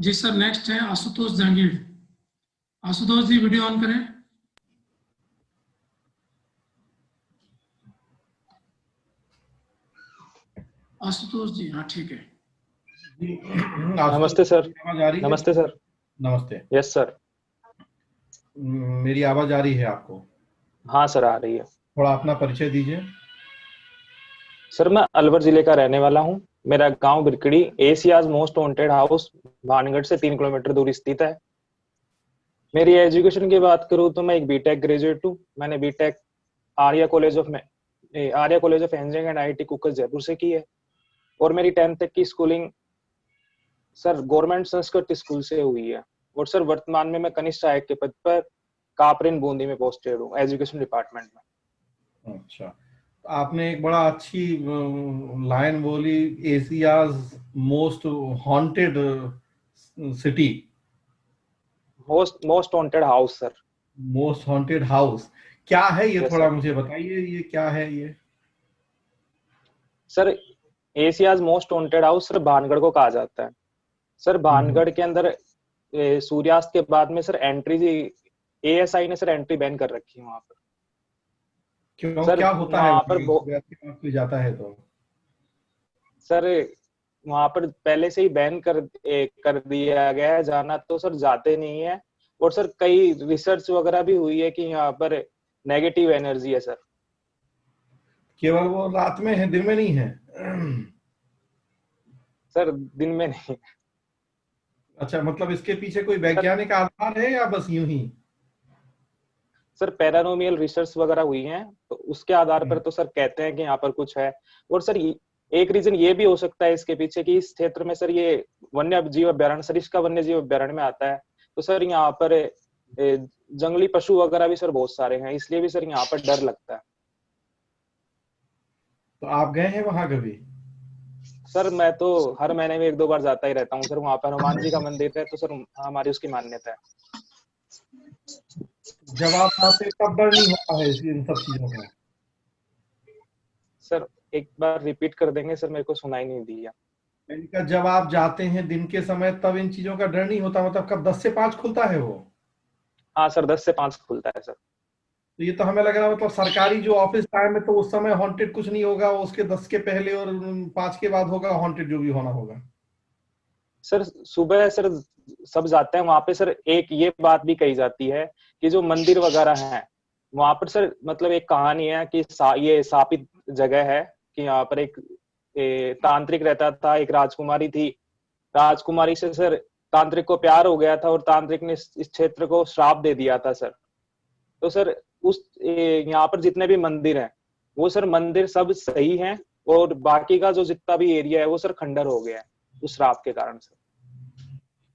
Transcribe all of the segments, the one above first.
जी sir, next है आशुतोष जहांगीर। आशुतोष जी video on करें। आशुतोष जी, हाँ ठीक है। नमस्ते सर। आवाज आ रही है? नमस्ते सर। नमस्ते। Yes sir. मेरी आवाज आ रही है आपको? हाँ सर, आ रही है। थोड़ा अपना परिचय दीजिए। सर मैं अलवर जिले का रहने वाला हूँ। मेरा गांव Birkadi Asia's most wanted house Bhangarh से 3 किलोमीटर दूर स्थित है। मेरी एजुकेशन की बात करूँ तो मैं एक बीटेक ग्रेजुएट हूँ। मैंने BTech Arya college of engineering and IT Kukas Jaipur से की है। और मेरी 10th तक की schooling sir government Sanskrit school से हुई है। और सर वर्तमान में मैं कनिष्ठ सहायक के पद पर कापरेन बूंदी में पोस्टेड हूँ एजुकेशन डिपार्टमेंट में। अच्छा, आपने एक बड़ा अच्छी लाइन बोली, Asia's most haunted city, most wanted house sir. Most haunted house क्या है ये? Yes, थोड़ा sir. मुझे बताइए, ये क्या है ये? Sir Asia's most wanted house sir Bhangarh को कहा जाता है। सर भानगढ़ के अंदर सूर्यास्त के बाद में सर एंट्री एएसआई ने सर एंट्री बैन कर रखी है वहां पर। क्यों, सर क्या होता है वहां पर कोई जाता है तो? सर वहां पर पहले से ही बैन कर दिया गया है जाना, तो सर जाते नहीं है। और सर कई रिसर्च वगैरह भी हुई है कि यहाँ पर नेगेटिव एनर्जी है सर। केवल वो रात में है, दिन में नहीं है? सर दिन में नहीं। अच्छा, मतलब इसके पीछे कोई वैज्ञानिक आधार है या बस यूं ही? सर पैरानोमियल रिसर्च वगैरह हुई हैं तो उसके आधार पर तो सर कहते हैं कि यहाँ पर कुछ है। और सर एक रीजन ये भी हो सकता है इसके पीछे कि इस क्षेत्र में सर ये वन्य जीव अभ्यारण्य सर इसका वन्य जीव अभ्यारण्य में आता है। तो सर यहाँ पर जंगली पशु वगैरह भी सर बहुत सारे हैं, इसलिए भी सर यहाँ पर डर लगता है। तो आप गए हैं वहां कभी? सर मैं तो हर महीने में 1-2 बार जाता ही रहता हूँ सर। वहां पर हनुमान जी का मंदिर है तो सर हमारी उसकी मान्यता है। जब आप आते तब डर नहीं होता है इन सब चीजों का? सर एक बार रिपीट कर देंगे सर, मेरे को सुनाई नहीं दिया। इनका जब आप जाते हैं दिन के समय तब इन चीजों का डर नहीं होता? मतलब कब 10 से 5 खुलता है वो? हाँ सर 10 से 5 खुलता है सर। तो ये तो हमें लग रहा है मतलब सरकारी जो ऑफिस टाइम है तो उस समय हॉन्टेड कुछ नहीं होगा, उसके 10 के पहले और 5 के बाद होगा हॉन्टेड जो भी होना होगा। सर सुबह सर सब जाते हैं वहां पे सर। एक ये बात भी कही जाती है कि जो मंदिर वगैरह हैं वहां पर सर मतलब एक कहानी है कि ये शापित जगह है कि यहाँ पर एक तांत्रिक रहता था, एक राजकुमारी थी। राजकुमारी से सर तांत्रिक को प्यार हो गया था और तांत्रिक ने इस क्षेत्र को श्राप दे दिया था सर। तो सर उस यहाँ पर जितने भी मंदिर हैं वो सर मंदिर सब सही हैं और बाकी का जो जितना भी एरिया है वो सर खंडर हो गया है उस श्राप के कारण सर।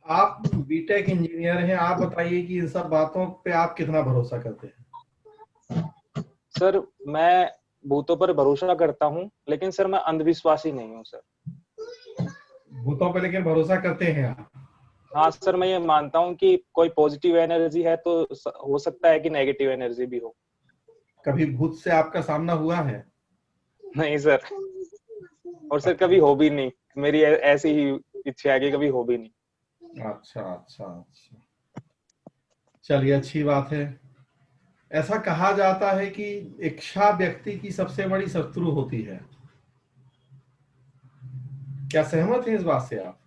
आप बीटेक इंजीनियर हैं, आप बताइए कि इन सब बातों पे आप कितना भरोसा करते हैं? सर मैं भूतों पर भरोसा करता हूँ लेकिन सर मैं अंधविश्वासी नहीं हूँ सर। भूतों पे लेकिन भरोसा करते हैं आप? हाँ सर, मैं ये मानता हूँ कि कोई पॉजिटिव एनर्जी है तो हो सकता है कि नेगेटिव एनर्जी भी हो। कभी भूत से आपका सामना हुआ है? नहीं सर, और सर कभी हो भी नहीं। मेरी ऐसी ही इच्छा है कि कभी हो भी नहीं। अच्छा अच्छा अच्छा, चलिए अच्छी बात है। ऐसा कहा जाता है कि इच्छा व्यक्ति की सबसे बड़ी शत्रु होती है। क्या सहमत हैं इस बात से आप?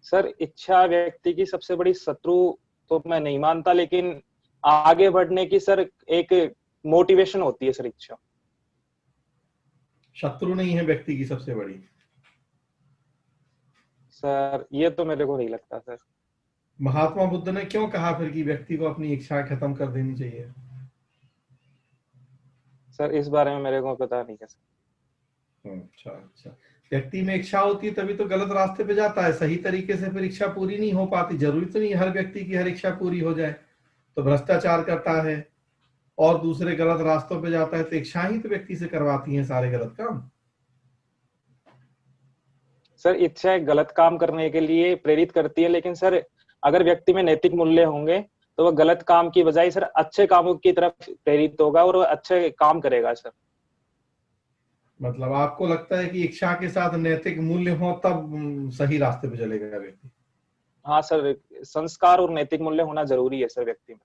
सर इच्छा व्यक्ति की सबसे बड़ी शत्रु तो मैं नहीं मानता, लेकिन आगे बढ़ने की सर एक मोटिवेशन होती है सर इच्छा। शत्रु नहीं है व्यक्ति की सबसे बड़ी? सर ये तो मेरे को नहीं लगता सर। महात्मा बुद्ध ने क्यों कहा फिर कि व्यक्ति को अपनी इच्छा खत्म कर देनी चाहिए? सर इस बारे में मेरे को पता नहीं है सर। अच्छा अच्छा, व्यक्ति में इच्छा होती है तभी तो गलत रास्ते पे जाता है, सही तरीके से फिर इच्छा पूरी नहीं हो पाती। जरूरी तो नहीं हर व्यक्ति की हर इच्छा पूरी हो जाए। तो भ्रष्टाचार करता है और दूसरे गलत रास्तों पे जाता है तो इच्छा ही तो व्यक्ति से करवाती है सारे गलत काम। सर इच्छा एक गलत काम करने के लिए प्रेरित करती है, लेकिन सर अगर व्यक्ति में नैतिक मूल्य होंगे तो वह गलत काम की बजाय सर अच्छे कामों की तरफ प्रेरित होगा और वह अच्छे काम करेगा सर। मतलब आपको लगता है कि इच्छा के साथ नैतिक मूल्य हो तब सही रास्ते पे चलेगा व्यक्ति? हाँ सर, संस्कार और नैतिक मूल्य होना जरूरी है सर व्यक्ति में।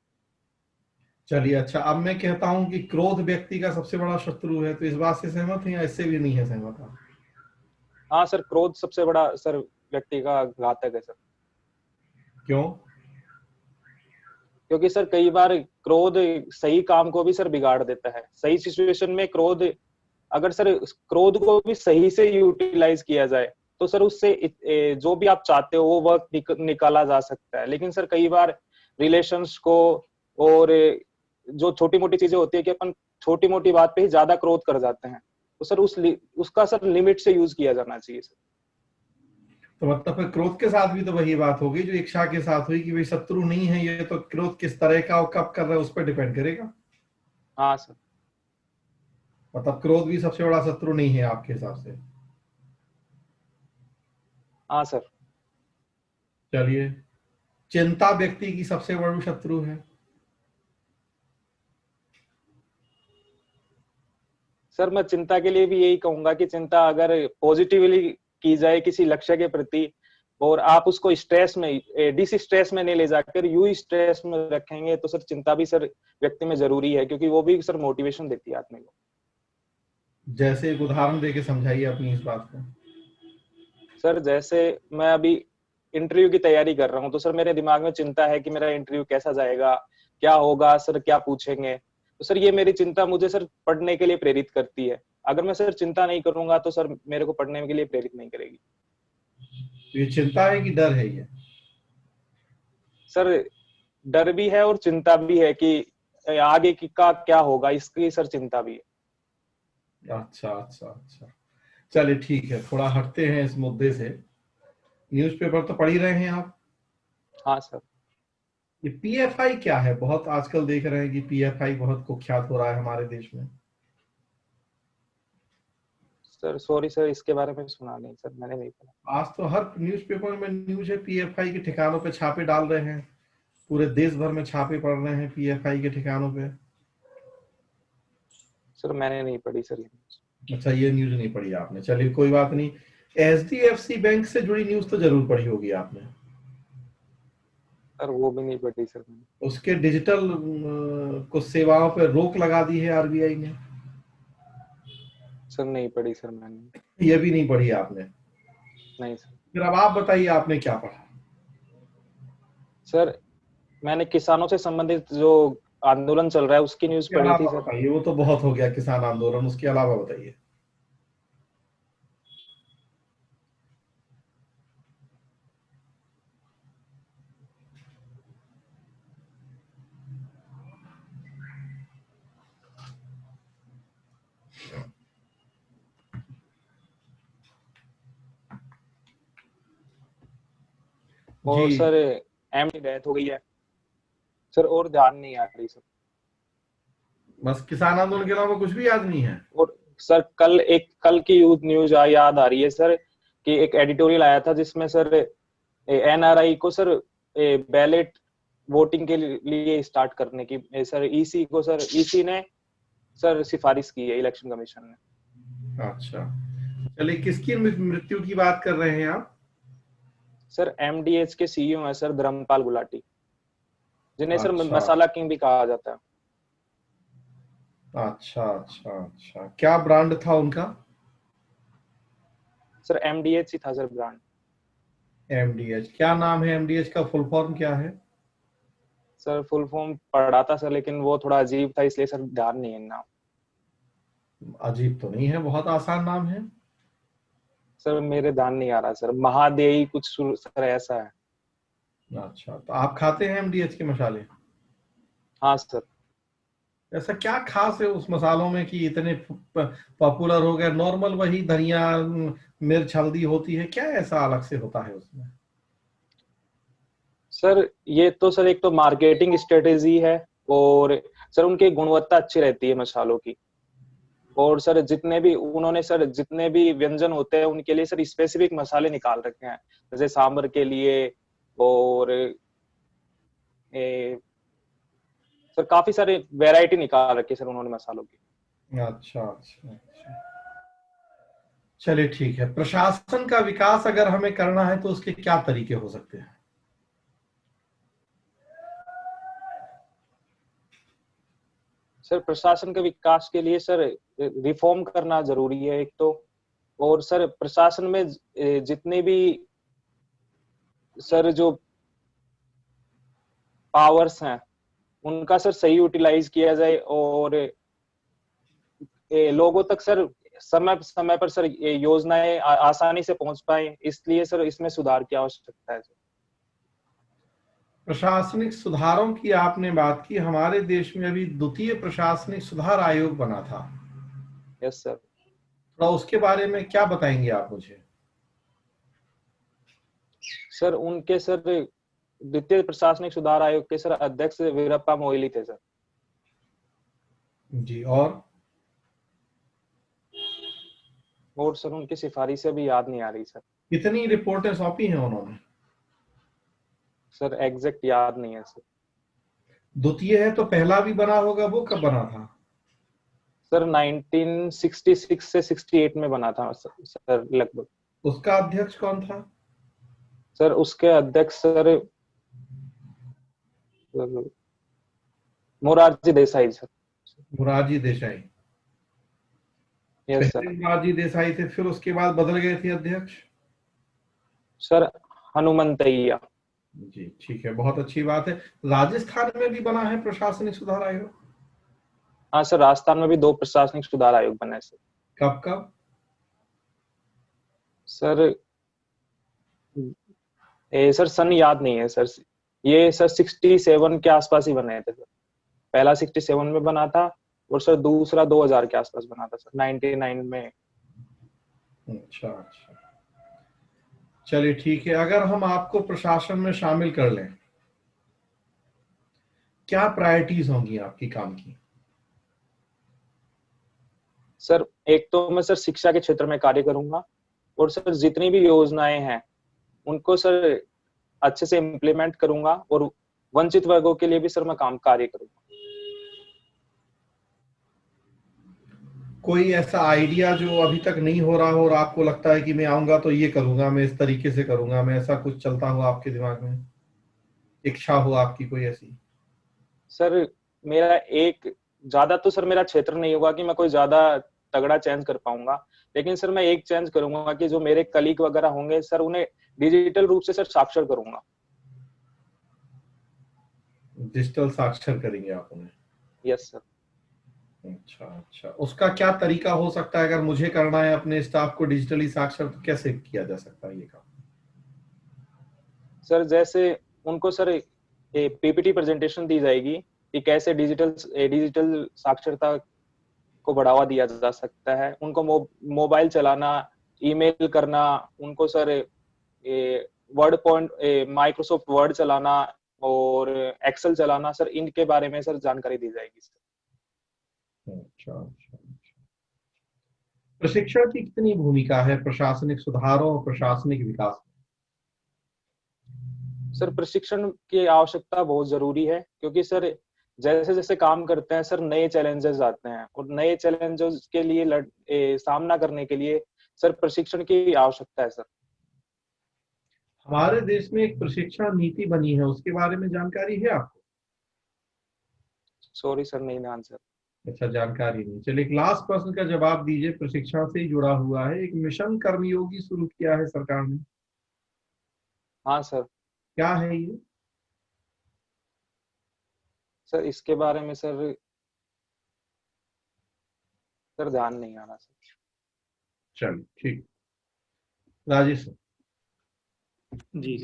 चलिए, अच्छा, अब मैं कहता हूं कि क्रोध व्यक्ति का सबसे बड़ा शत्रु है, तो इस बात से सहमत हैं या इससे भी नहीं है सहमत आप? हाँ सर, क्रोध सबसे बड़ा सर व्यक्ति का घातक है सर। क्यों? क्योंकि सर कई बार क्रोध सही काम को भी सर बिगाड़ देता है। सही सिचुएशन में क्रोध, अगर सर क्रोध को भी सही से यूटिलाइज किया जाए तो सर उससे जो भी आप चाहते हो वो वर्क निकाला जा सकता है। लेकिन सर कई बार रिलेशंस को और जो छोटी मोटी चीजें होती है कि अपन छोटी मोटी बात पे ही ज्यादा क्रोध कर जाते हैं, तो सर उसका सर लिमिट से यूज किया जाना चाहिए सर। तो मतलब फिर क्रोध के साथ भी तो वही बात होगी जो इच्छा के साथ हुई कि भाई शत्रु नहीं है ये, तो क्रोध किस तरह का और कब कर रहा है उस पर डिपेंड करेगा। हाँ सर। मतलब क्रोध भी सबसे बड़ा शत्रु नहीं है आपके हिसाब से? हाँ सर। चलिए, चिंता व्यक्ति की सबसे बड़ी शत्रु है? सर मैं चिंता के लिए भी यही कहूंगा कि चिंता अगर पॉजिटिवली की जाए किसी लक्ष्य के प्रति, और आप उसको स्ट्रेस में, डिस स्ट्रेस में नहीं ले जाकर यू स्ट्रेस में रखेंगे, तो सर चिंता भी सर व्यक्ति में जरूरी है, क्योंकि वो भी सर मोटिवेशन देती है आदमी को। जैसे एक उदाहरण देके समझाइए अपनी इस बात को। सर जैसे मैं अभी इंटरव्यू की तैयारी कर रहा हूँ, तो सर मेरे दिमाग में चिंता है कि मेरा इंटरव्यू कैसा जाएगा, क्या होगा सर, क्या पूछेंगे। तो सर ये मेरी चिंता मुझे सर पढ़ने के लिए प्रेरित करती है। अगर मैं सर चिंता नहीं करूंगा तो सर मेरे को पढ़ने के लिए प्रेरित नहीं करेगी। तो ये चिंता है कि डर है ये? सर डर भी है और चिंता भी है कि आगे की का क्या होगा, इसकी सर चिंता भी है। अच्छा अच्छा अच्छा, चलिए ठीक है, थोड़ा हटते हैं इस मुद्दे से। न्यूज़पेपर तो पढ़ ही रहे हैं आप? हाँ सर। ये पीएफआई क्या है? बहुत आजकल देख रहे हैं कि पीएफआई बहुत कुख्यात हो रहा है हमारे देश में। सर सॉरी सर, इसके बारे में सुना नहीं सर, मैंने नहीं पढ़ा। आज तो हर न्यूज़पेपर में न्यूज है, पीएफआई के ठिकानों पे छापे डाल रहे हैं, पूरे देश भर में छापे पड़ रहे हैं पीएफआई के ठिकानों पे। सर मैंने नहीं पढ़ी सर ये। अच्छा, ये न्यूज नहीं पढ़ी आपने, चलिए कोई बात नहीं। एचडीएफसी बैंक से जुड़ी न्यूज तो जरूर पढ़ी होगी आपने। सर वो भी नहीं पढ़ी सर मैंने। उसके डिजिटल कुछ सेवाओं पर रोक लगा दी है आरबीआई ने। सर नहीं पढ़ी सर मैंने। ये भी नहीं पढ़ी आपने? नहीं सर। फिर अब आप बताइए आपने क्या पढ़ा? सर मैंने किसानों से संबंधित जो आंदोलन चल रहा है उसकी न्यूज उसके पढ़ी थी अलावा सर। बताइए, वो तो बहुत हो गया किसान आंदोलन, उसके अलावा बताइए। जी, और सर एमडी डेथ हो गई है सर, और ध्यान नहीं आ रही सर। बस किसान आंदोलन के अलावा कुछ भी याद नहीं है? और सर कल की यूथ न्यूज याद आ रही है सर, कि एक एडिटोरियल आया था जिसमें सर एनआरआई को सर बैलेट वोटिंग के लिए स्टार्ट करने की सर ईसी को सर ईसी ने सर सिफारिश की है, इलेक्शन कमीशन ने। अच्छा, चलिए, किसकी मृत्यु की बात कर रहे हैं आप? सर एमडीएच के सीईओ है सर धर्मपाल गुलाटी, जिन्हें सर अच्छा मसाला किंग भी कहा जाता है। अच्छा अच्छा अच्छा, क्या ब्रांड था उनका? सर एमडीएच ही था सर ब्रांड। एमडीएच, क्या नाम है एमडीएच का? फुल फॉर्म क्या है? सर फुल फॉर्म पढ़ा था सर, लेकिन वो थोड़ा अजीब था, इसलिए सर ध्यान नहीं है नाम। अजीब तो नहीं है, बहुत आसान नाम है। सर मेरे ध्यान नहीं आ रहा सर, महादेई कुछ सर ऐसा है। अच्छा, तो आप खाते हैं एमडीएच के मसाले? हाँ सर। ऐसा क्या खास है उस मसालों में कि इतने पॉपुलर हो गए? नॉर्मल वही धनिया मिर्च हल्दी होती है, क्या ऐसा अलग से होता है उसमें? सर ये तो सर एक तो मार्केटिंग स्ट्रेटेजी है, और सर उनकी गुणवत्ता अच्छी रहती है मसालों की। और सर जितने भी व्यंजन होते हैं उनके लिए सर स्पेसिफिक मसाले निकाल रखे हैं, जैसे सांबर के लिए। और सर काफी सारे वैरायटी निकाल रखी है सर उन्होंने मसालों की। अच्छा अच्छा अच्छा, चलिए ठीक है। प्रशासन का विकास अगर हमें करना है तो उसके क्या तरीके हो सकते हैं? सर प्रशासन के विकास के लिए सर रिफॉर्म करना जरूरी है एक तो, और सर प्रशासन में जितने भी सर जो पावर्स हैं उनका सर सही यूटिलाइज किया जाए, और लोगों तक सर समय समय पर सर ये योजनाएं आसानी से पहुंच पाए, इसलिए सर इसमें सुधार की आवश्यकता है सर। प्रशासनिक सुधारों की आपने बात की। हमारे देश में अभी द्वितीय प्रशासनिक सुधार आयोग बना था, यस सर। थोड़ा उसके बारे में क्या बताएंगे आप मुझे? सर उनके सर द्वितीय प्रशासनिक सुधार आयोग के सर अध्यक्ष वीरप्पा मोइली थे सर। जी, और सर उनकी सिफारिशें भी याद नहीं आ रही सर। कितनी रिपोर्टें सौंपी हैं उन्होंने? सर एग्जैक्ट याद नहीं है सर। द्वितीय है तो पहला भी बना होगा, वो कब बना था? सर 1966 से 68 में बना था सर लगभग। उसका अध्यक्ष कौन था? सर उसके अध्यक्ष sir Morarji Desai sir. Morarji Desai. Yes पहले सर। मोरारजी देसाई थे, फिर उसके बाद बदल गए थे अध्यक्ष? सर हनुमंतैया। जी ठीक है, बहुत अच्छी बात है। राजस्थान में भी बना है प्रशासनिक सुधार आयोग? हाँ सर, राजस्थान में भी 2 प्रशासनिक सुधार आयोग बने सर। कब कब? सर सर सन याद नहीं है सर। ये सर 67 के आसपास ही बने थे सर। पहला 67 में बना था, और सर दूसरा 2000 के आसपास बना था सर, 99 में। अच्छा अच्छा, चलिए ठीक है। अगर हम आपको प्रशासन में शामिल कर लें, क्या प्रायोरिटीज होंगी आपकी काम की? सर एक तो मैं सर शिक्षा के क्षेत्र में कार्य करूंगा, और सर जितनी भी योजनाएं हैं उनको सर अच्छे से इम्प्लीमेंट करूंगा, और वंचित वर्गों के लिए भी सर मैं कार्य करूंगा। कोई ऐसा आइडिया जो अभी तक नहीं हो रहा हो और आपको लगता है कि मैं आऊंगा तो ये करूंगा, मैं इस तरीके से करूंगा, मैं ऐसा कुछ चलता हो आपके दिमाग में, इच्छा हो आपकी कोई ऐसी? सर मेरा एक ज्यादा तो सर मेरा क्षेत्र नहीं होगा कि मैं कोई ज्यादा तगड़ा चेंज कर पाऊंगा, लेकिन सर मैं एक चेंज करूंगा कि जो मेरे कलीग वगैरह होंगे सर उन्हें डिजिटल रूप से सर साक्षर करूंगा। डिजिटल साक्षर करेंगे आप उन्हें? Yes sir. अच्छा अच्छा, उसका क्या तरीका हो सकता है? अगर मुझे करना है अपने स्टाफ को डिजिटली साक्षर, तो कैसे किया जा सकता है ये काम? सर जैसे उनको सर पीपीटी प्रेजेंटेशन दी जाएगी कि कैसे डिजिटल साक्षरता को बढ़ावा दिया जा सकता है। उनको मोबाइल चलाना, ईमेल करना, उनको सर माइक्रोसॉफ्ट वर्ड चलाना और एक्सेल चलाना, सर इनके बारे में सर जानकारी दी जाएगी सर। अच्छा अच्छा, प्रशिक्षण की कितनी भूमिका है प्रशासनिक सुधारों और प्रशासनिक विकास में? सर प्रशिक्षण की आवश्यकता बहुत जरूरी है, क्योंकि सर जैसे जैसे काम करते हैं सर नए चैलेंजेस आते हैं, और नए चैलेंजेस के लिए सामना करने के लिए सर प्रशिक्षण की आवश्यकता है सर। हमारे देश में एक प्रशिक्षण नीति बनी है, उसके बारे में जानकारी है आपको? सॉरी सर, नहीं ध्यान सर। अच्छा, जानकारी नहीं। चलिए, एक लास्ट प्रश्न का जवाब दीजिए, प्रशिक्षण से ही जुड़ा हुआ है। एक मिशन कर्मयोगी शुरू किया है सरकार ने, हाँ सर। क्या है ये? सर इसके बारे में सर ध्यान नहीं आ रहा सर। चलिए ठीक। राजेश सर। जी।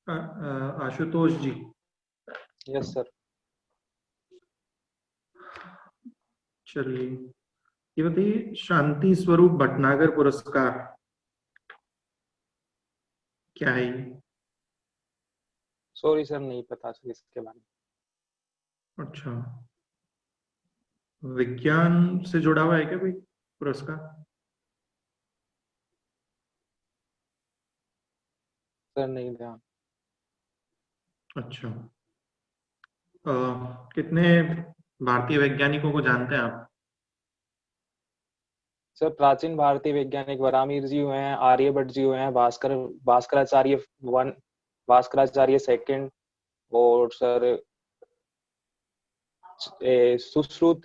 आशुतोष जी। Yes sir. चलिए, ये बताइए, शांति स्वरूप भटनागर पुरस्कार क्या है ये? सॉरी सर, नहीं पता सर इसके बारे में। अच्छा, विज्ञान से जुड़ा हुआ है क्या कोई पुरस्कार? सर नहीं ध्यान। अच्छा, कितने भारतीय वैज्ञानिकों को जानते हैं आप? सर प्राचीन भारतीय वैज्ञानिक वराहमिहिर जी हुए हैं, आर्यभट्ट जी हुए हैं, भास्कराचार्य वन, भास्कराचार्य सेकंड, और सर सुश्रुत,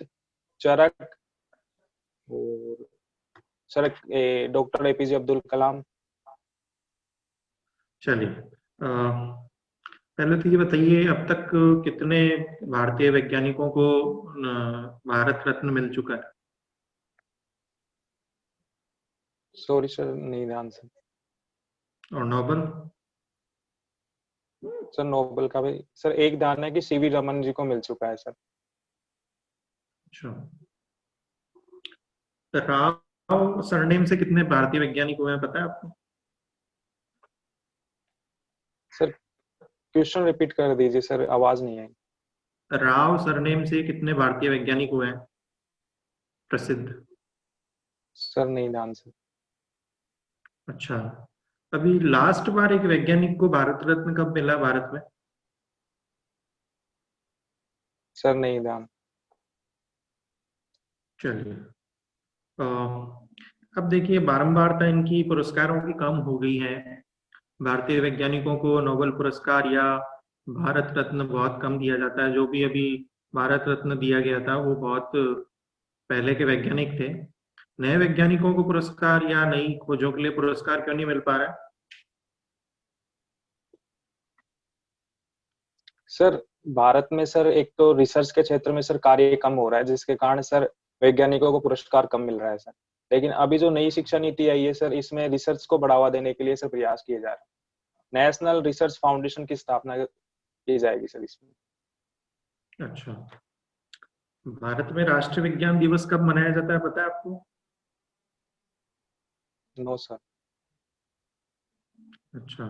चरक, और sir doctor APJ Abdul Kalam. चलिए, पहले तो ये बताइए अब तक कितने भारतीय वैज्ञानिकों को भारत रत्न मिल चुका है? सॉरी सर, नहीं ध्यान से। और नोबल? सर नोबेल का भी सर एक ध्यान है कि सीवी रमन जी को मिल चुका है सर। अच्छा, राव सरनेम से कितने भारतीय वैज्ञानिक हुए हैं पता है आपको? सर क्वेश्चन रिपीट कर दीजिए सर, आवाज नहीं आई। राव सरनेम से कितने भारतीय वैज्ञानिक हुए हैं प्रसिद्ध? सर नहीं ध्यान से। अच्छा, अभी लास्ट बार एक वैज्ञानिक को भारत रत्न कब मिला भारत में? सर नहीं ध्यान। चलिए, अब देखिए बारंबारता इनकी पुरस्कारों की कम हो गई है। भारतीय वैज्ञानिकों को नोबेल पुरस्कार या भारत रत्न बहुत कम दिया जाता है। जो भी अभी भारत रत्न दिया गया था वो बहुत पहले के वैज्ञानिक थे। नए वैज्ञानिकों को पुरस्कार या नई खोजों के लिए पुरस्कार क्यों नहीं मिल पा रहा है? सर भारत में सर एक तो रिसर्च के क्षेत्र में सर कार्य कम हो रहा है, जिसके कारण सर वैज्ञानिकों को पुरस्कार कम मिल रहा है सर। लेकिन अभी जो नई शिक्षा नीति आई है सर, इसमें रिसर्च को बढ़ावा देने के लिए सर प्रयास किए जा रहे हैं। नेशनल रिसर्च फाउंडेशन की स्थापना की जाएगी सर इसमें। अच्छा, भारत में राष्ट्रीय विज्ञान दिवस कब मनाया जाता है पता है आपको? No sir. अच्छा,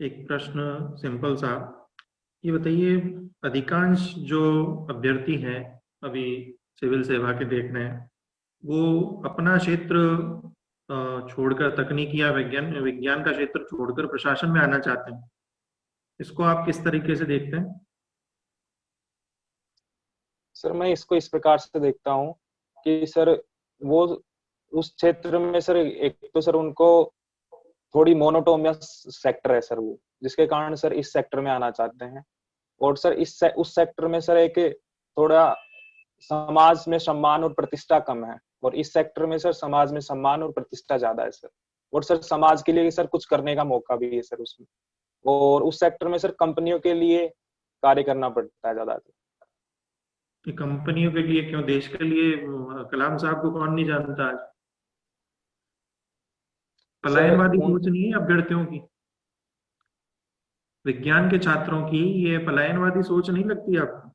एक प्रश्न सिंपल सा, ये बताइए अधिकांश जो अभ्यर्थी हैं अभी सिविल सेवा के देख रहे हैं, वो अपना क्षेत्र छोड़कर तकनीकी या विज्ञान का क्षेत्र छोड़कर प्रशासन में आना चाहते हैं। इसको आप किस तरीके से देखते हैं? सर मैं इसको इस प्रकार से देखता हूँ कि सर वो उस क्षेत्र में सर एक तो सर उनको थोड़ी मोनोटोनियस सेक्टर है सर वो, जिसके कारण सर इस सेक्टर में आना चाहते हैं। और सर उस सेक्टर में सर एक थोड़ा समाज में सम्मान और प्रतिष्ठा कम है, और इस सेक्टर में सर समाज में सम्मान और प्रतिष्ठा ज्यादा है सर। और सर समाज के लिए सर कुछ करने का मौका भी है सर उसमें। और उस सेक्टर में सर कंपनियों के लिए कार्य करना पड़ता है ज्यादा। कि कंपनियों के लिए क्यों, देश के लिए? कलाम साहब को कौन नहीं जानता आज? पलायनवादी सोच नहीं है अभ्यर्थियों की, विज्ञान के छात्रों की? ये पलायनवादी सोच नहीं लगती आपको?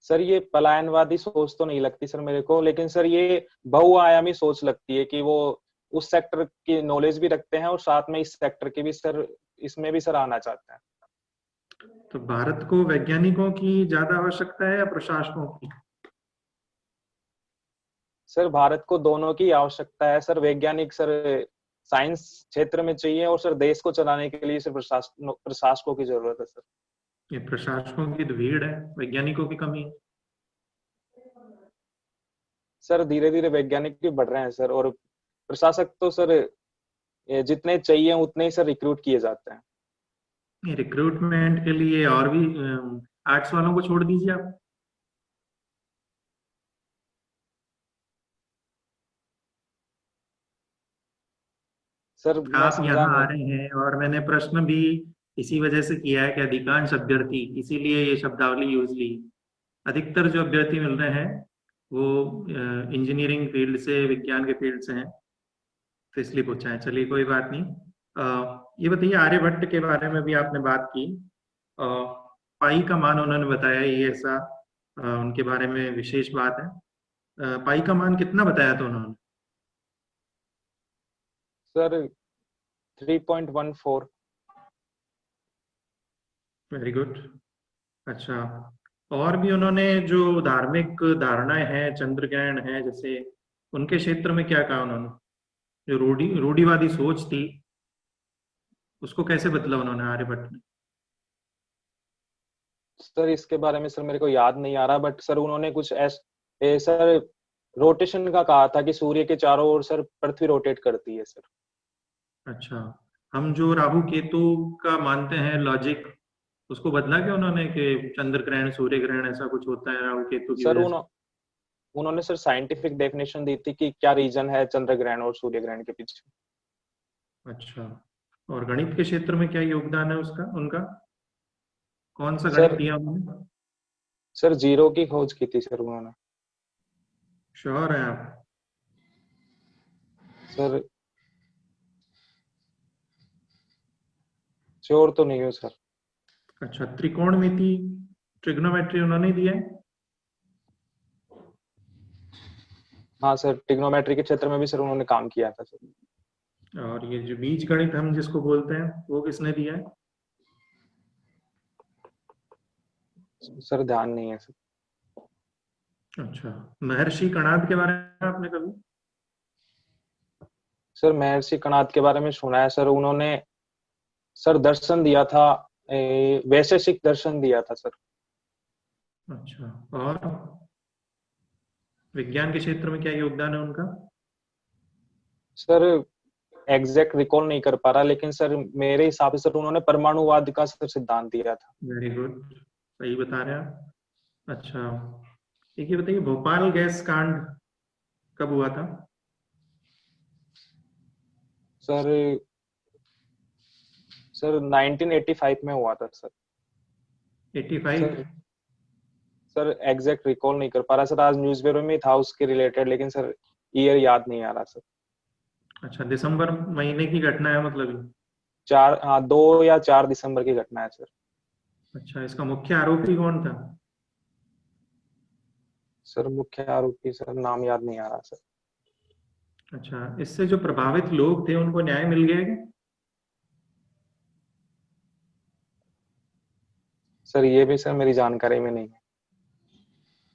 सर ये पलायनवादी सोच तो नहीं लगती सर मेरे को, लेकिन सर ये बहुआयामी सोच लगती है कि वो उस सेक्टर की नॉलेज भी रखते हैं और साथ में इस सेक्टर की भी सर, इसमें भी सर आना चाहते हैं। तो भारत को वैज्ञानिकों की ज्यादा आवश्यकता है या प्रशासकों की? सर भारत को दोनों की आवश्यकता है सर। वैज्ञानिक सर साइंस क्षेत्र में चाहिए, और सर देश को चलाने के लिए सर प्रशासकों की जरूरत है सर। ये प्रशासकों की तो भीड़ है, वैज्ञानिकों की कमी है। सर धीरे धीरे वैज्ञानिक भी बढ़ रहे हैं सर, और प्रशासक तो सर जितने चाहिए उतने ही सर रिक्रूट किए जाते हैं। रिक्रूटमेंट के लिए और भी आर्ट्स वालों को छोड़ दीजिए आप। सर आप यहाँ आ रहे हैं और मैंने प्रश्न भी इसी वजह से किया है कि अधिकांश अभ्यर्थी, इसीलिए ये शब्दावली यूज ली। अधिकतर जो अभ्यर्थी मिल रहे हैं वो इंजीनियरिंग फील्ड से, विज्ञान के फील्ड से हैं, तो इसलिए पूछा है। चलिए कोई बात नहीं। ये बताइए आर्यभट्ट के बारे में भी आपने बात की। पाई का मान उन्होंने बताया, ये ऐसा उनके बारे में विशेष बात है। पाई का मान कितना बताया था उन्होंने? सर 3.14। Very good. अच्छा, और भी उन्होंने जो धार्मिक धारणाएं हैं, चंद्र ग्रहण है जैसे, उनके क्षेत्र में क्या कहा उन्होंने? जो रूढ़िवादी सोच थी उसको कैसे बदला उन्होंने आर्यभट्ट ने? सर इसके बारे में सर मेरे को याद नहीं आ रहा, बट सर उन्होंने कुछ सर रोटेशन का कहा था कि सूर्य के चारों ओर सर पृथ्वी रोटेट करती है सर। अच्छा, हम जो राहु केतु का मानते हैं लॉजिक, उसको बदला क्या उन्होंने कि चंद्र ग्रहण सूर्य ग्रहण ऐसा कुछ होता है राहु केतु की सर वजह से? उन्होंने सर साइंटिफिक डेफिनेशन दी थी कि क्या रीजन है चंद्र ग्रहण और सूर्य ग्रहण के पीछे। अच्छा, और गणित के क्षेत्र में क्या योगदान है उसका उनका? कौन सा गणित सर दिया उन्होंने? सर जीरो की खोज की थी सर उन्होंने। श्योर है आप? सर श्योर तो नहीं हो सर। अच्छा, त्रिकोणमिति ट्रिग्नोमेट्री उन्होंने दिया है? हाँ सर, ट्रिग्नोमेट्री के क्षेत्र में भी सर उन्होंने काम किया था सर। और ये जो बीज गणित हम जिसको बोलते हैं वो किसने दिया है? सर ध्यान नहीं है सर। अच्छा, महर्षि कणाद के बारे में आपने कभी? सर महर्षि कणाद के बारे में सुना है सर, उन्होंने सर दर्शन दिया था, वैशेषिक दर्शन दिया था सर। अच्छा, और विज्ञान के क्षेत्र में क्या योगदान है उनका? सर एग्जैक्ट रिकॉल नहीं कर पा रहा, लेकिन सर मेरे हिसाब से सर उन्होंने परमाणुवाद का सर सिद्धांत दिया था। वेरी गुड, सही बता रहे हैं आप। अच्छा, एक ये बताइए, भोपाल गैस कांड कब हुआ था? सर 1985 में हुआ था सर। 85? सर एग्जैक्ट रिकॉल नहीं कर पा रहा सर, आज न्यूज़पेपर में था उसके रिलेटेड, लेकिन सर ईयर याद नहीं आ रहा सर। अच्छा, दिसंबर महीने की घटना है मतलब ये? 2 या 4 दिसंबर की घटना है सर। अच्छा, इसका मुख्य आरोपी कौन था? सर मुख्य आरोपी सर नाम याद नहीं आ रहा सर। अच्छा, इससे जो प्रभावित लोग थे उनको न्याय मिल गया क्या? सर ये भी सर मेरी जानकारी में नहीं है।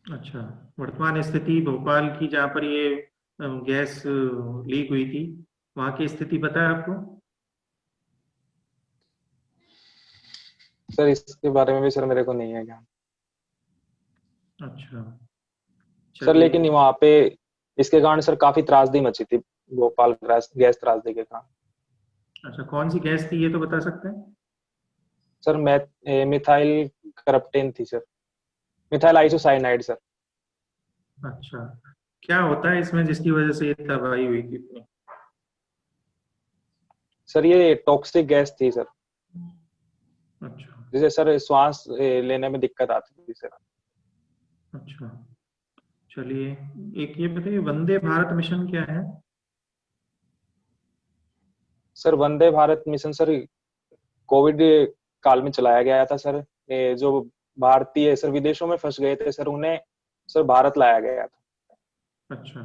अच्छा, वर्तमान स्थिति भोपाल की जहाँ पर ये गैस लीक हुई थी, वहाँ की स्थिति पता है आपको? सर इसके बारे में भी सर मेरे को नहीं है ज्ञान। अच्छा, सर चलिए। लेकिन वहां पे इसके कारण सर काफी त्रासदी मची थी, भोपाल गैस त्रासदी के कारण। अच्छा, कौन सी गैस थी ये तो बता सकते हैं? सर मिथाइल करप्टेन थी सर, मिथाइल आइसोसाइनाइड सर। अच्छा, क्या होता है इसमें जिसकी वजह से ये तबाही हुई थी इतनी? सर ये टॉक्सिक गैस थी सर, अच्छा। जिसे सर श्वास लेने में दिक्कत आती थी सर। अच्छा, चलिए, एक ये बताइए, वंदे भारत मिशन क्या है? Sir Vande Bharat mission sir Covid काल में चलाया गया था सर। जो भारतीय सर विदेशों में फंस गए थे सर, उन्हें सर भारत लाया गया था। अच्छा,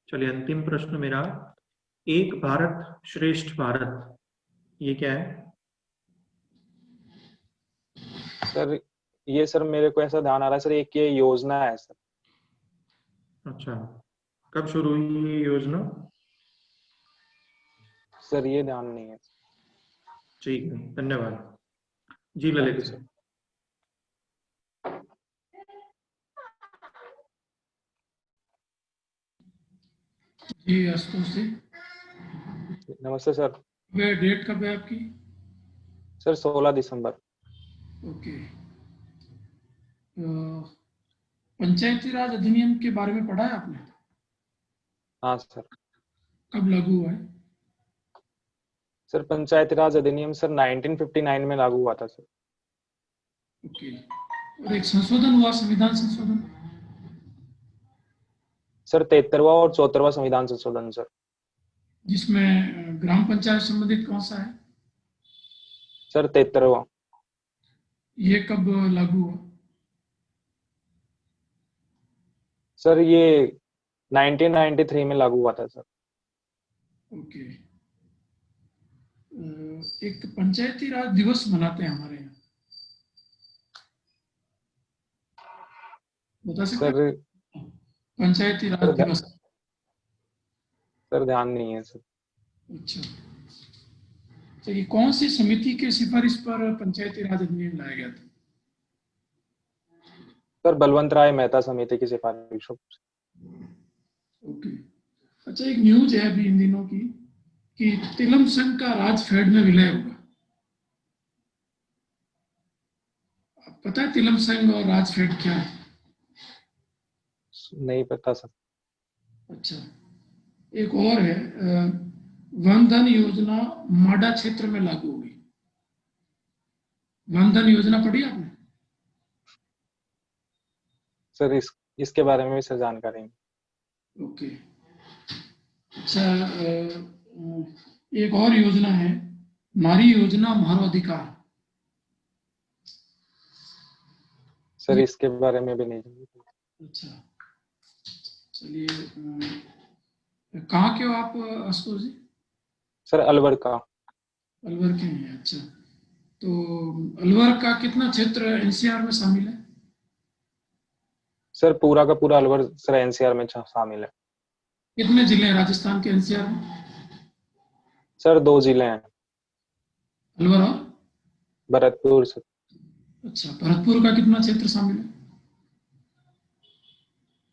चलिए, अंतिम प्रश्न मेरा, एक भारत श्रेष्ठ भारत ये क्या है? सर ये सर मेरे को ऐसा ध्यान आ रहा है सर, एक ये योजना है सर। अच्छा, कब शुरू हुई ये योजना? सर ये ध्यान नहीं है। ठीक है, धन्यवाद जी। Thank Lalit you sir. Sir. जी आशुतोष जी, नमस्ते सर। वे डेट कब है आपकी? सर 16 दिसंबर। ओके। पंचायती राज अधिनियम के बारे में पढ़ा है आपने? हाँ सर। कब लागू हुआ है? सर पंचायती राज अधिनियम सर 1959 में लागू हुआ था सर। ओके। और एक संशोधन हुआ, संविधान संशोधन, सर 73वां और 74वां संविधान संशोधन सर। जिसमें ग्राम पंचायत संबंधित कौन सा है? सर 73वां। ये कब लागू हुआ? सर ये 1993 में लागू हुआ था सर। ओके। एक पंचायती राज दिवस मनाते हैं हमारे यहाँ, बता सकते हैं? सर पंचायती राज दिवस। सर ध्यान नहीं है सर। अच्छा, तो ये कौन सी समिति के सिफारिश पर पंचायती राज अधिनियम लाया गया था? सर बलवंत राय मेहता समिति की सिफारिशों। ओके। अच्छा, एक न्यूज है अभी इन दिनों की कि तिलम संघ का राजफेड में विलय होगा। आप पता है तिलम संघ और राजफेड क्या है? नहीं पता सर। अच्छा, एक और है, वन धन योजना माडा क्षेत्र में लागू होगी। वन धन योजना पढ़ी आपने? सर इसके बारे में भी सर जानकारी नहीं। ओके। अच्छा, एक और योजना है, नारी योजना मानव अधिकार। सर इसके बारे में भी नहीं जानकारी। अच्छा, चलिए, कहाँ के हो आप आशुतोष जी? सर अलवर का। अलवर के हैं, अच्छा। तो अलवर का कितना क्षेत्र एनसीआर में शामिल है? सर पूरा का पूरा अलवर सर एनसीआर में शामिल है। कितने जिले हैं राजस्थान के एनसीआर में? सर 2 जिले हैं, अलवर और? भरतपुर सर। अच्छा, भरतपुर का कितना क्षेत्र शामिल है?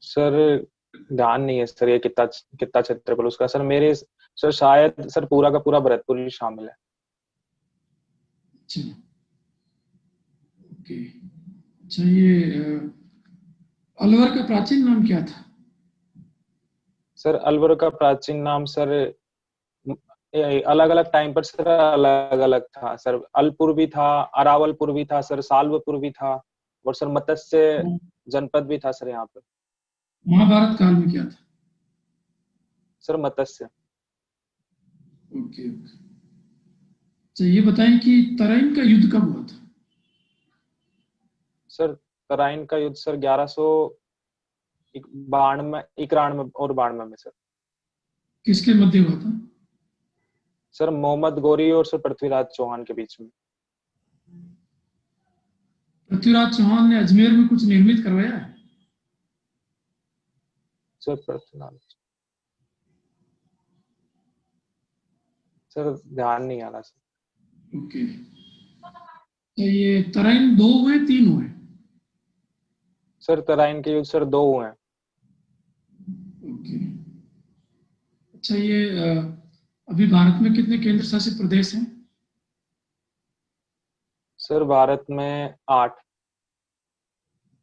सर ध्यान नहीं है सर ये कितना कितना क्षेत्रफल उसका सर, मेरे सर शायद सर पूरा का पूरा भरतपुर ही शामिल है। अच्छा, ओके। अच्छा, ये अलवर का प्राचीन नाम क्या था? सर अलवर का प्राचीन नाम सर अलग अलग टाइम पर सर अलग अलग था सर। अलपुर भी था, अरावलपुर भी था सर, साल्वपुर भी था, और सर मत्स्य जनपद भी था सर यहाँ पे। महाभारत काल में क्या था? सर मत्स्य। Okay, okay. अच्छा, ये बताएं कि तराइन का युद्ध कब हुआ था? सर तराइन का युद्ध सर 1192 और 92 में सर। किसके मध्य हुआ था? सर मोहम्मद गौरी और सर पृथ्वीराज चौहान के बीच में। पृथ्वीराज चौहान ने अजमेर में कुछ निर्मित करवाया है? सर पृथ्वीराज सर ध्यान नहीं आ रहा सर। ओके। तो ये तराइन 2 हुए 3 हुए? सर तराइन के युद्ध सर 2 हुए हैं। ओके। अच्छा, ये अभी भारत में कितने केंद्र शासित प्रदेश हैं? सर भारत में 8।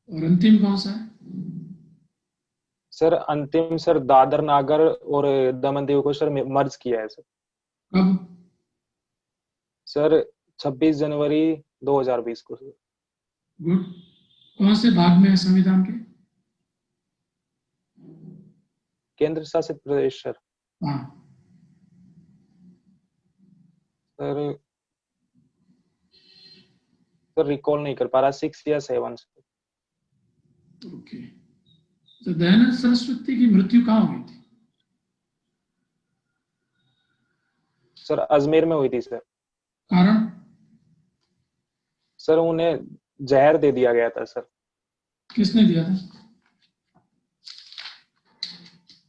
और अंतिम कौन सा है? सर अंतिम सर दादर नागर और दमन दीव को सर मर्ज किया है सर। कब? सर 26 जनवरी 2020 को सर। गुड। कौन से भाग में है संविधान के? केंद्र शासित प्रदेश सर। हाँ। सर सर रिकॉल नहीं कर पा रहा, 6 या 7 सर। ओके। तो दयानंद सरस्वती की मृत्यु कहाँ हुई थी? सर अजमेर में हुई थी सर। कारण? सर उन्हें जहर दे दिया गया था सर। किसने दिया था?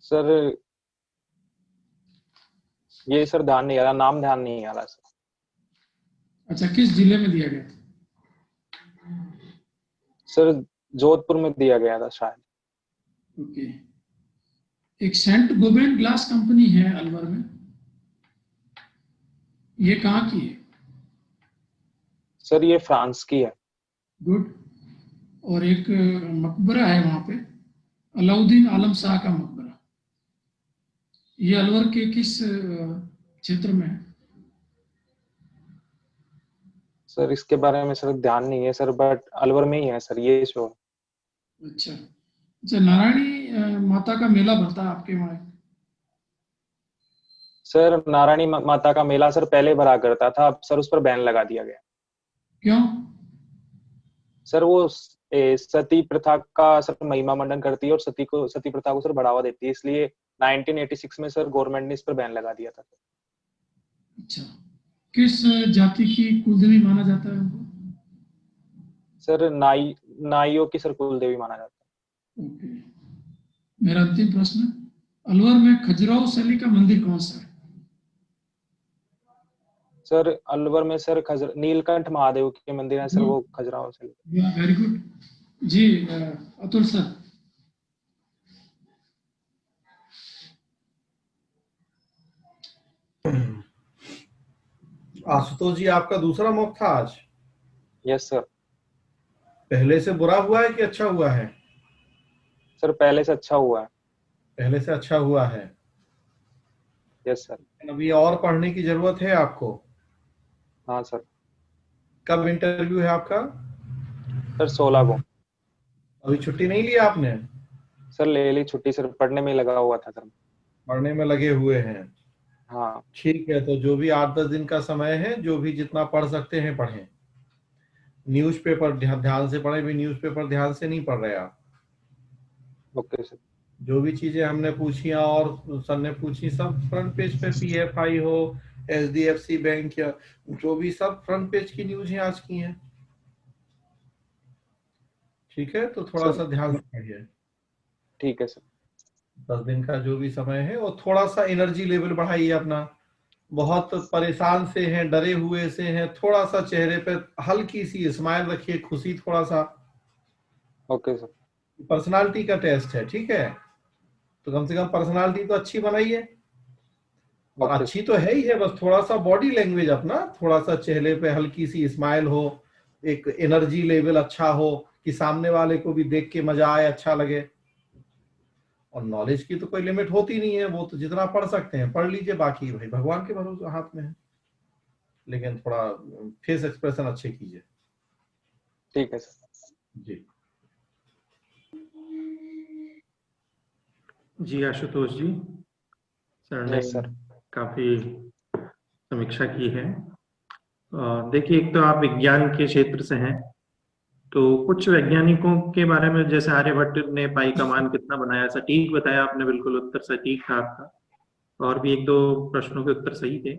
सर ये सर ध्यान नहीं आ रहा, नाम ध्यान नहीं आ रहा सर। अच्छा, किस जिले में दिया गया था? सर जोधपुर में दिया गया था शायद। ओके। एक सेंट गोबेन ग्लास कंपनी है अलवर में, ये कहाँ की है? सर ये फ्रांस की है। गुड। और एक मकबरा है वहां पे, अलाउद्दीन आलम शाह का मकबरा, ये अलवर के किस क्षेत्र में है? सर इसके बारे में सर ध्यान नहीं है सर, बट अलवर में ही है सर ये शो। अच्छा। अच्छा, नारायणी माता का मेला भरता है आपके वहां? सर नारायणी माता का मेला सर पहले भरा करता था, अब सर उस पर बैन लगा दिया गया। क्यों? सर वो सती प्रथा का सर महिमा मंडन करती है और सती प्रथा को सर बढ़ावा देती है, इसलिए 1986 में सर गवर्नमेंट ने इस पर बैन लगा दिया था। अच्छा, किस जाति की कुलदेवी माना जाता है उनको? सर नाइयों की सर कुल देवी माना जाता है। ओके। मेरा अंतिम प्रश्न, अलवर में खजुराहो शैली का मंदिर कौन सा है? सर अलवर में सर नीलकंठ महादेव के मंदिर है सर, वो खजुराहो से। वेरी गुड जी। अतुल सर। आशुतोष जी, आपका दूसरा मॉक था आज? Yes sir. पहले से बुरा हुआ है कि अच्छा हुआ है? सर पहले से अच्छा हुआ है। पहले से अच्छा हुआ है। Yes sir. अभी और पढ़ने की जरूरत है आपको। हाँ सर। कब इंटरव्यू है आपका? सर 16 को। अभी छुट्टी नहीं ली आपने? सर ले ली छुट्टी सर, पढ़ने में लगा हुआ था सर। पढ़ने में लगे हुए हैं? हाँ। ठीक है, तो जो भी 8-10 दिन का समय है, जो भी जितना पढ़ सकते हैं पढ़ें। न्यूज़पेपर ध्यान से पढ़ें। भी न्यूज़पेपर ध्यान से नहीं पढ़ रहे आप। Okay sir. जो भी चीजें हमने पूछी और सर ने पूछी, सब फ्रंट पेज पे, पीएफआई हो, एचडीएफसी बैंक, या जो भी, सब फ्रंट पेज की न्यूज ही आज की हैं। ठीक है, तो थोड़ा सर सा ध्यान से पढ़िए। ठीक है सर। 10 दिन का जो भी समय है, और थोड़ा सा एनर्जी लेवल बढ़ाइए अपना। बहुत परेशान से हैं, डरे हुए से हैं, थोड़ा सा चेहरे पे हल्की सी स्माइल रखिए, खुशी थोड़ा सा। Okay sir. पर्सनालिटी का टेस्ट है, ठीक है, तो कम से कम पर्सनालिटी तो अच्छी बनाइए। और ओके अच्छी सर। तो है ही है, बस थोड़ा सा बॉडी लैंग्वेज अपना, थोड़ा सा चेहरे पे हल्की सी स्माइल हो, एक एनर्जी लेवल अच्छा हो, कि सामने वाले को भी देख के मजा आए, अच्छा लगे। और नॉलेज की तो कोई लिमिट होती नहीं है, वो तो जितना पढ़ सकते हैं पढ़ लीजिए, बाकी भाई भगवान के भरोसे हाथ में है। लेकिन थोड़ा फेस एक्सप्रेशन अच्छे कीजिए। ठीक है सर। जी। जी आशुतोष जी, सर ने यस सर। काफी समीक्षा की है। देखिए, एक तो आप विज्ञान के क्षेत्र से हैं, तो कुछ वैज्ञानिकों के बारे में, जैसे आर्यभट्ट ने पाई का मान कितना बनाया, सटीक बताया आपने, बिल्कुल उत्तर सटीक था आपका, और भी एक दो प्रश्नों के उत्तर सही थे।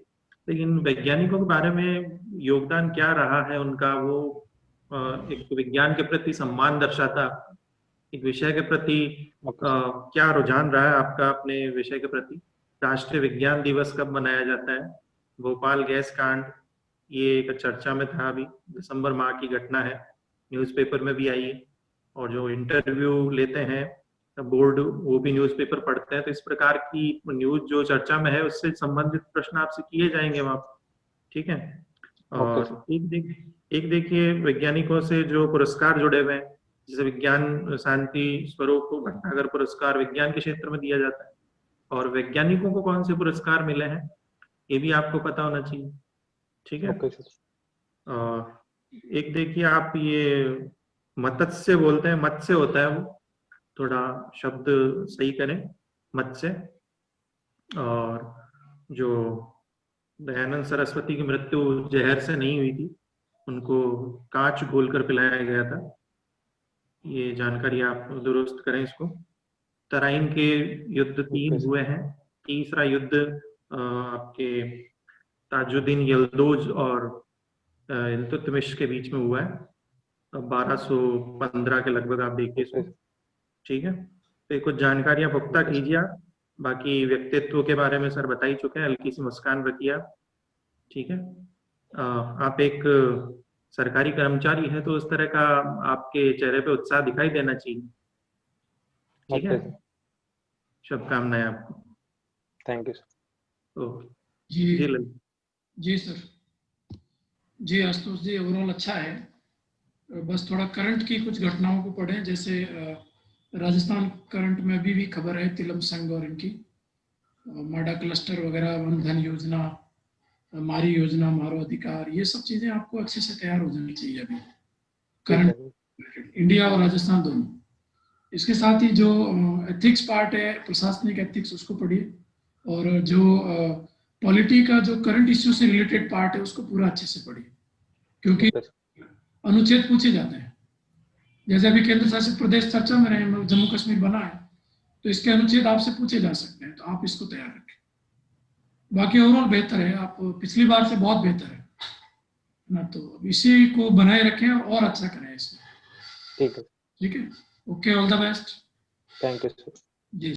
लेकिन वैज्ञानिकों के बारे में योगदान क्या रहा है उनका, वो एक तो विज्ञान के प्रति सम्मान दर्शाता, एक विषय के प्रति ओके क्या रुझान रहा है आपका अपने विषय के प्रति। राष्ट्रीय विज्ञान दिवस कब मनाया जाता है, भोपाल गैस कांड, ये एक चर्चा में था, अभी दिसंबर माह की घटना है, न्यूज़पेपर में भी आई है। और जो इंटरव्यू लेते हैं बोर्ड, वो भी न्यूज़पेपर पढ़ते हैं, तो इस प्रकार की न्यूज जो चर्चा में है उससे संबंधित प्रश्न आपसे किए जाएंगे वहां। ठीक है। ओके और एक देखिए, वैज्ञानिकों से जो पुरस्कार जुड़े हुए हैं, जैसे विज्ञान शांति स्वरूप भटनागर पुरस्कार विज्ञान के क्षेत्र में दिया जाता है, और वैज्ञानिकों को कौन से पुरस्कार मिले हैं ये भी आपको पता होना चाहिए। ठीक है। Okay sir. एक देखिए, आप ये मत्स्य बोलते हैं, मत्स्य होता है वो, थोड़ा शब्द सही करें, मत्स्य। और जो दयानंद सरस्वती की मृत्यु जहर से नहीं हुई थी, उनको कांच घोलकर पिलाया गया था, ये जानकारी आप दुरुस्त करें इसको। तराइन के युद्ध 3 हुए हैं, तीसरा युद्ध आपके ताजुद्दीन यल्दोज और इल्तुतमिश के बीच में हुआ है, 1215 के लगभग, आप देखिए इसको। ठीक है, तो कुछ जानकारियां पुख्ता कीजिए आप। बाकी व्यक्तित्व के बारे में सर बता ही चुके हैं, हल्की सी मुस्कान रखिए आप। ठीक है। आप एक सरकारी कर्मचारी है, तो उस तरह का आपके चेहरे पे उत्साह दिखाई देना चाहिए। ठीक है, शुभकामनाएं आपको। Thank you sir. ओके जी जी ललित। जी सर। जी आशुतोष जी, ओवरऑल अच्छा है। बस थोड़ा करंट की कुछ घटनाओं को पढ़ें, जैसे राजस्थान करंट में अभी भी खबर है तिलम संघ और इनकी माडा क्लस्टर वगैरह, वन धन योजना, मारी योजना, मारो अधिकार, ये सब चीजें आपको अच्छे से तैयार हो जानी चाहिए अभी करंट, इंडिया और राजस्थान दोनों। इसके साथ ही जो एथिक्स पार्ट है, प्रशासनिक एथिक्स, उसको पढ़िए। और जो पॉलिटी का जो करंट इश्यू से रिलेटेड पार्ट है उसको पूरा अच्छे से पढ़िए, क्योंकि अनुच्छेद पूछे जाते हैं। जैसे अभी केंद्र शासित प्रदेश चर्चा में रहे, जम्मू कश्मीर बना है, तो इसके अनुच्छेद आपसे पूछे जा सकते हैं, तो आप इसको तैयार रखें। बाकी ओवरऑल बेहतर है, आप पिछली बार से बहुत बेहतर है ना, तो इसी को बनाए रखें और अच्छा करें इसमें। ठीक है। ठीक है, okay, all the best. Thank you sir. Ji.